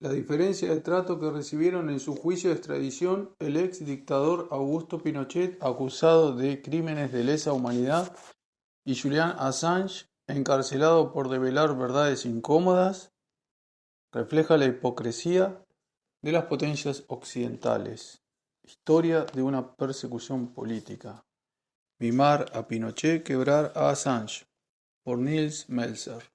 la diferencia de trato que recibieron en su juicio de extradición el ex dictador Augusto Pinochet, acusado de crímenes de lesa humanidad, y Julian Assange, encarcelado por develar verdades incómodas, refleja la hipocresía de las potencias occidentales. Historia de una persecución política. Mimar a Pinochet, quebrar a Assange, por Nils Melzer.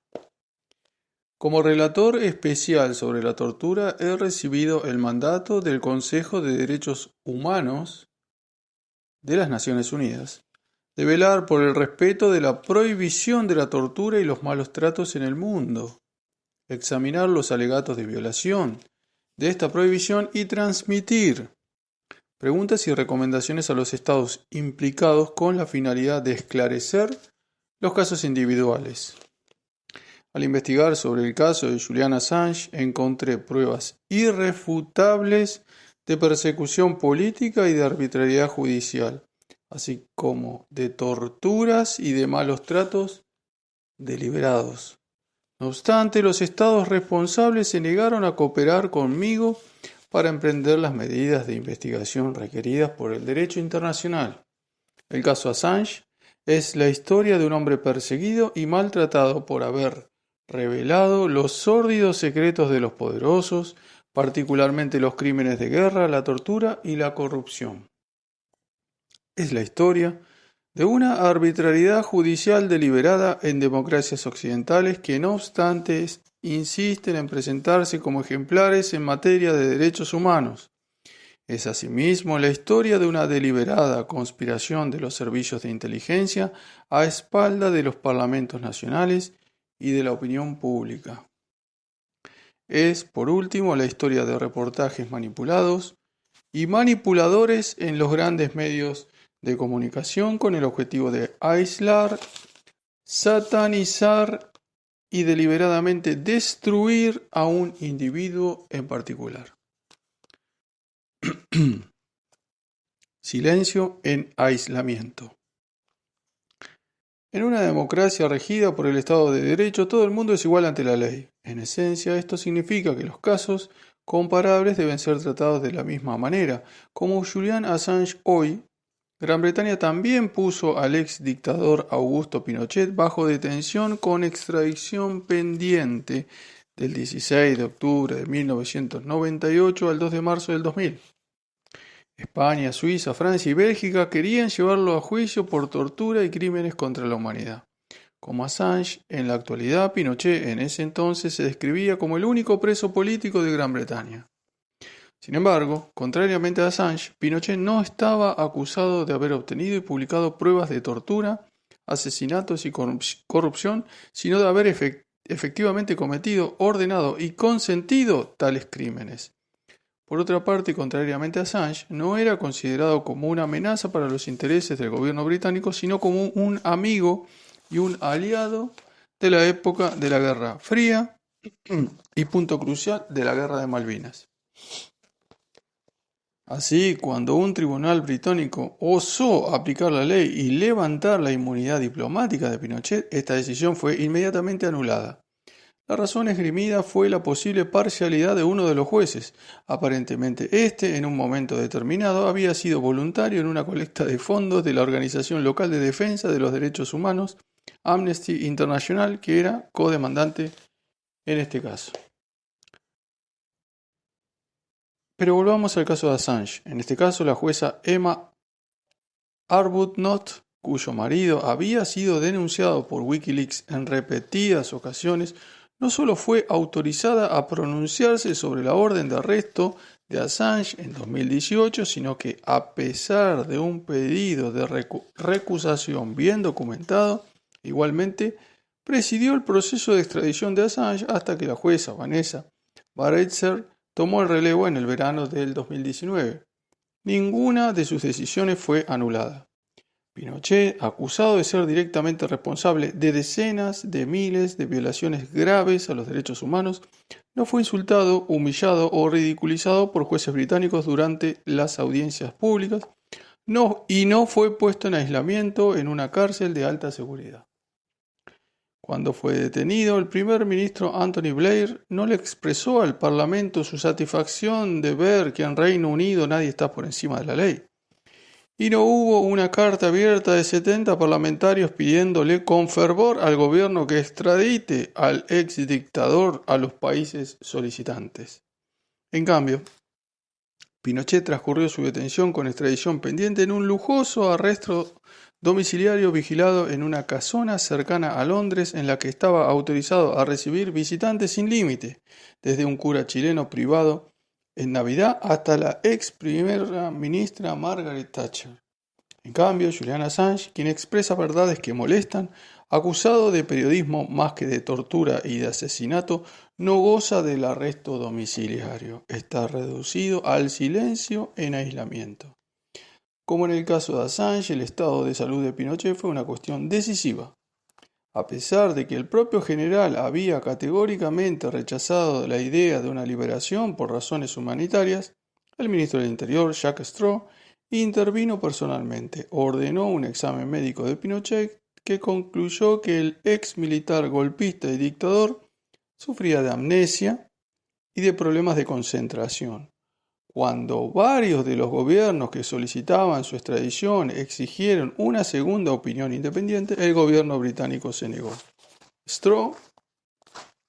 Como relator especial sobre la tortura, he recibido el mandato del Consejo de Derechos Humanos de las Naciones Unidas de velar por el respeto de la prohibición de la tortura y los malos tratos en el mundo, examinar los alegatos de violación de esta prohibición y transmitir preguntas y recomendaciones a los estados implicados con la finalidad de esclarecer los casos individuales. Al investigar sobre el caso de Julian Assange, encontré pruebas irrefutables de persecución política y de arbitrariedad judicial, así como de torturas y de malos tratos deliberados. No obstante, los estados responsables se negaron a cooperar conmigo para emprender las medidas de investigación requeridas por el derecho internacional. El caso Assange es la historia de un hombre perseguido y maltratado por haber revelado los sórdidos secretos de los poderosos, particularmente los crímenes de guerra, la tortura y la corrupción. Es la historia de una arbitrariedad judicial deliberada en democracias occidentales que, no obstante, insisten en presentarse como ejemplares en materia de derechos humanos. Es asimismo la historia de una deliberada conspiración de los servicios de inteligencia a espalda de los parlamentos nacionales y de la opinión pública. Es, por último, la historia de reportajes manipulados y manipuladores en los grandes medios de comunicación con el objetivo de aislar, satanizar y deliberadamente destruir a un individuo en particular. Silencio en aislamiento. En una democracia regida por el Estado de Derecho, todo el mundo es igual ante la ley. En esencia, esto significa que los casos comparables deben ser tratados de la misma manera. Como Julian Assange hoy, Gran Bretaña también puso al ex dictador Augusto Pinochet bajo detención con extradición pendiente del 16 de octubre de 1998 al 2 de marzo del 2000. España, Suiza, Francia y Bélgica querían llevarlo a juicio por tortura y crímenes contra la humanidad. Como Assange, en la actualidad, Pinochet en ese entonces se describía como el único preso político de Gran Bretaña. Sin embargo, contrariamente a Assange, Pinochet no estaba acusado de haber obtenido y publicado pruebas de tortura, asesinatos y corrupción, sino de haber efectivamente cometido, ordenado y consentido tales crímenes. Por otra parte, contrariamente a Assange, no era considerado como una amenaza para los intereses del gobierno británico, sino como un amigo y un aliado de la época de la Guerra Fría y punto crucial de la Guerra de Malvinas. Así, cuando un tribunal británico osó aplicar la ley y levantar la inmunidad diplomática de Pinochet, esta decisión fue inmediatamente anulada. La razón esgrimida fue la posible parcialidad de uno de los jueces. Aparentemente, en un momento determinado, había sido voluntario en una colecta de fondos de la Organización Local de Defensa de los Derechos Humanos, Amnesty International, que era codemandante en este caso. Pero volvamos al caso de Assange. En este caso, la jueza Emma Arbuthnot, cuyo marido había sido denunciado por Wikileaks en repetidas ocasiones, no solo fue autorizada a pronunciarse sobre la orden de arresto de Assange en 2018, sino que, a pesar de un pedido de recusación bien documentado, igualmente presidió el proceso de extradición de Assange hasta que la jueza Vanessa Bareitzer tomó el relevo en el verano del 2019. Ninguna de sus decisiones fue anulada. Pinochet, acusado de ser directamente responsable de decenas de miles de violaciones graves a los derechos humanos, no fue insultado, humillado o ridiculizado por jueces británicos durante las audiencias públicas, y no fue puesto en aislamiento en una cárcel de alta seguridad. Cuando fue detenido, el primer ministro Anthony Blair no le expresó al Parlamento su satisfacción de ver que en Reino Unido nadie está por encima de la ley. Y no hubo una carta abierta de 70 parlamentarios pidiéndole con fervor al gobierno que extradite al ex dictador a los países solicitantes. En cambio, Pinochet transcurrió su detención con extradición pendiente en un lujoso arresto domiciliario vigilado en una casona cercana a Londres en la que estaba autorizado a recibir visitantes sin límite, desde un cura chileno privado en Navidad hasta la ex primera ministra Margaret Thatcher. En cambio, Julian Assange, quien expresa verdades que molestan, acusado de periodismo más que de tortura y de asesinato, no goza del arresto domiciliario. Está reducido al silencio en aislamiento. Como en el caso de Assange, el estado de salud de Pinochet fue una cuestión decisiva. A pesar de que el propio general había categóricamente rechazado la idea de una liberación por razones humanitarias, el ministro del Interior, Jacques Straw, intervino personalmente, ordenó un examen médico de Pinochet que concluyó que el ex militar golpista y dictador sufría de amnesia y de problemas de concentración. Cuando varios de los gobiernos que solicitaban su extradición exigieron una segunda opinión independiente, el gobierno británico se negó. Straw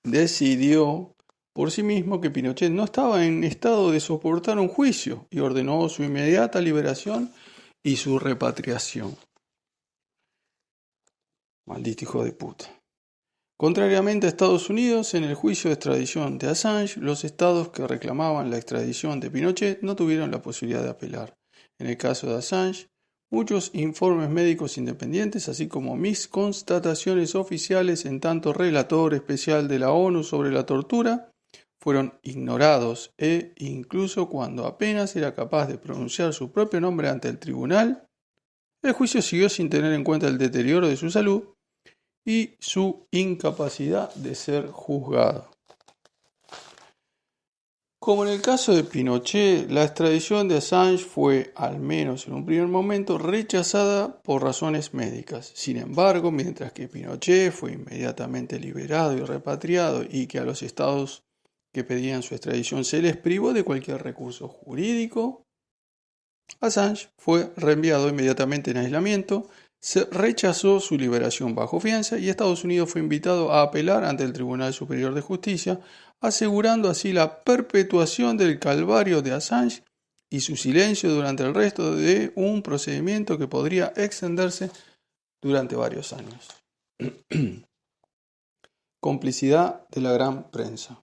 decidió por sí mismo que Pinochet no estaba en estado de soportar un juicio y ordenó su inmediata liberación y su repatriación. Maldito hijo de puta. Contrariamente a Estados Unidos, en el juicio de extradición de Assange, los estados que reclamaban la extradición de Pinochet no tuvieron la posibilidad de apelar. En el caso de Assange, muchos informes médicos independientes, así como mis constataciones oficiales en tanto relator especial de la ONU sobre la tortura, fueron ignorados e incluso cuando apenas era capaz de pronunciar su propio nombre ante el tribunal, el juicio siguió sin tener en cuenta el deterioro de su salud y su incapacidad de ser juzgado. Como en el caso de Pinochet, la extradición de Assange fue, al menos en un primer momento, rechazada por razones médicas. Sin embargo, mientras que Pinochet fue inmediatamente liberado y repatriado y que a los estados que pedían su extradición se les privó de cualquier recurso jurídico, Assange fue reenviado inmediatamente en aislamiento, se rechazó su liberación bajo fianza y Estados Unidos fue invitado a apelar ante el Tribunal Superior de Justicia, asegurando así la perpetuación del calvario de Assange y su silencio durante el resto de un procedimiento que podría extenderse durante varios años. Complicidad de la gran prensa.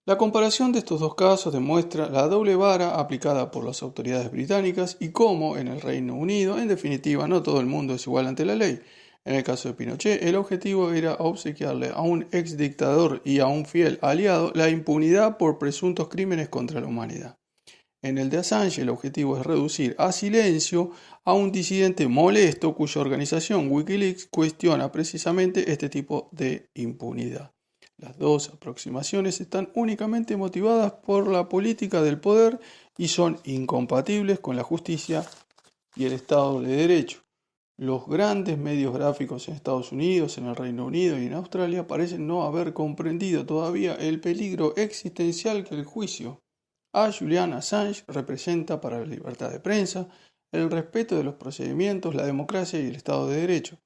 La comparación de estos dos casos demuestra la doble vara aplicada por las autoridades británicas y cómo, en el Reino Unido, en definitiva, no todo el mundo es igual ante la ley. En el caso de Pinochet, el objetivo era obsequiarle a un ex dictador y a un fiel aliado la impunidad por presuntos crímenes contra la humanidad. En el de Assange, el objetivo es reducir a silencio a un disidente molesto cuya organización Wikileaks cuestiona precisamente este tipo de impunidad. Las dos aproximaciones están únicamente motivadas por la política del poder y son incompatibles con la justicia y el Estado de Derecho. Los grandes medios gráficos en Estados Unidos, en el Reino Unido y en Australia parecen no haber comprendido todavía el peligro existencial que el juicio a Julian Assange representa para la libertad de prensa, el respeto de los procedimientos, la democracia y el Estado de Derecho.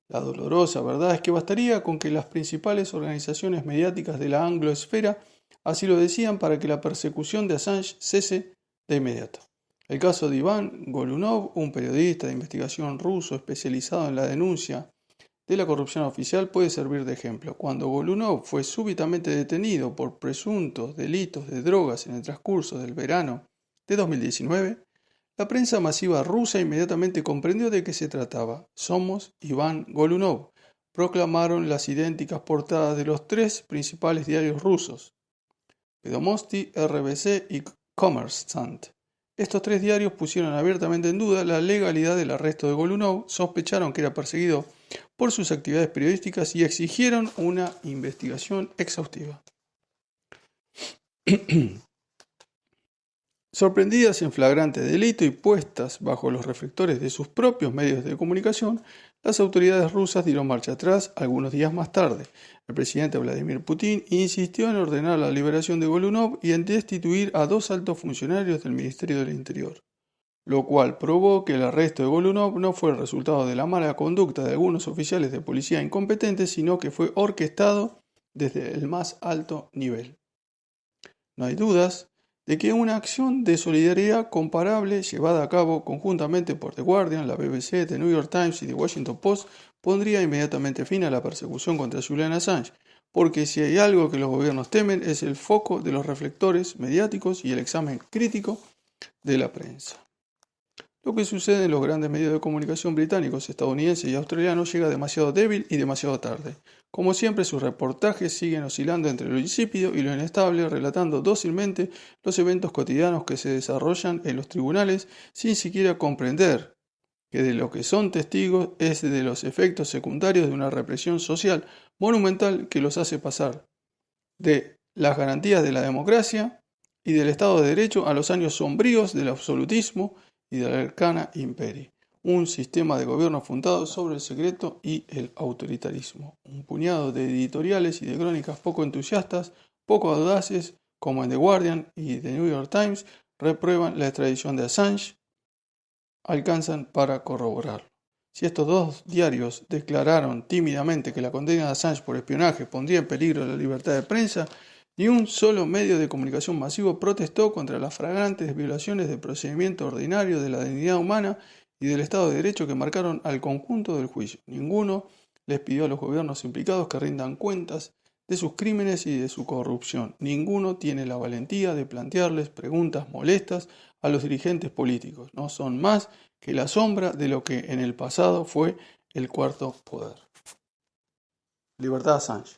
La dolorosa verdad es que bastaría con que las principales organizaciones mediáticas de la angloesfera así lo decían para que la persecución de Assange cese de inmediato. El caso de Iván Golunov, un periodista de investigación ruso especializado en la denuncia de la corrupción oficial, puede servir de ejemplo. Cuando Golunov fue súbitamente detenido por presuntos delitos de drogas en el transcurso del verano de 2019, la prensa masiva rusa inmediatamente comprendió de qué se trataba. Somos Iván Golunov, proclamaron las idénticas portadas de los tres principales diarios rusos, Vedomosti, RBC y Kommersant. Estos tres diarios pusieron abiertamente en duda la legalidad del arresto de Golunov, sospecharon que era perseguido por sus actividades periodísticas y exigieron una investigación exhaustiva. Sorprendidas en flagrante delito y puestas bajo los reflectores de sus propios medios de comunicación, las autoridades rusas dieron marcha atrás algunos días más tarde. El presidente Vladimir Putin insistió en ordenar la liberación de Golunov y en destituir a 2 altos funcionarios del Ministerio del Interior, lo cual probó que el arresto de Golunov no fue el resultado de la mala conducta de algunos oficiales de policía incompetentes, sino que fue orquestado desde el más alto nivel. No hay dudas de que una acción de solidaridad comparable llevada a cabo conjuntamente por The Guardian, la BBC, The New York Times y The Washington Post pondría inmediatamente fin a la persecución contra Julian Assange, porque si hay algo que los gobiernos temen es el foco de los reflectores mediáticos y el examen crítico de la prensa. Lo que sucede en los grandes medios de comunicación británicos, estadounidenses y australianos llega demasiado débil y demasiado tarde. Como siempre, sus reportajes siguen oscilando entre lo insípido y lo inestable, relatando dócilmente los eventos cotidianos que se desarrollan en los tribunales sin siquiera comprender que de lo que son testigos es de los efectos secundarios de una represión social monumental que los hace pasar de las garantías de la democracia y del Estado de Derecho a los años sombríos del absolutismo y del arcana imperio, un sistema de gobierno fundado sobre el secreto y el autoritarismo. Un puñado de editoriales y de crónicas poco entusiastas, poco audaces, como en The Guardian y The New York Times, reprueban la extradición de Assange, alcanzan para corroborarlo. Si estos 2 diarios declararon tímidamente que la condena de Assange por espionaje pondría en peligro la libertad de prensa, ni un solo medio de comunicación masivo protestó contra las flagrantes violaciones del procedimiento ordinario de la dignidad humana y del Estado de Derecho que marcaron al conjunto del juicio. Ninguno les pidió a los gobiernos implicados que rindan cuentas de sus crímenes y de su corrupción. Ninguno tiene la valentía de plantearles preguntas molestas a los dirigentes políticos. No son más que la sombra de lo que en el pasado fue el cuarto poder. Libertad Assange.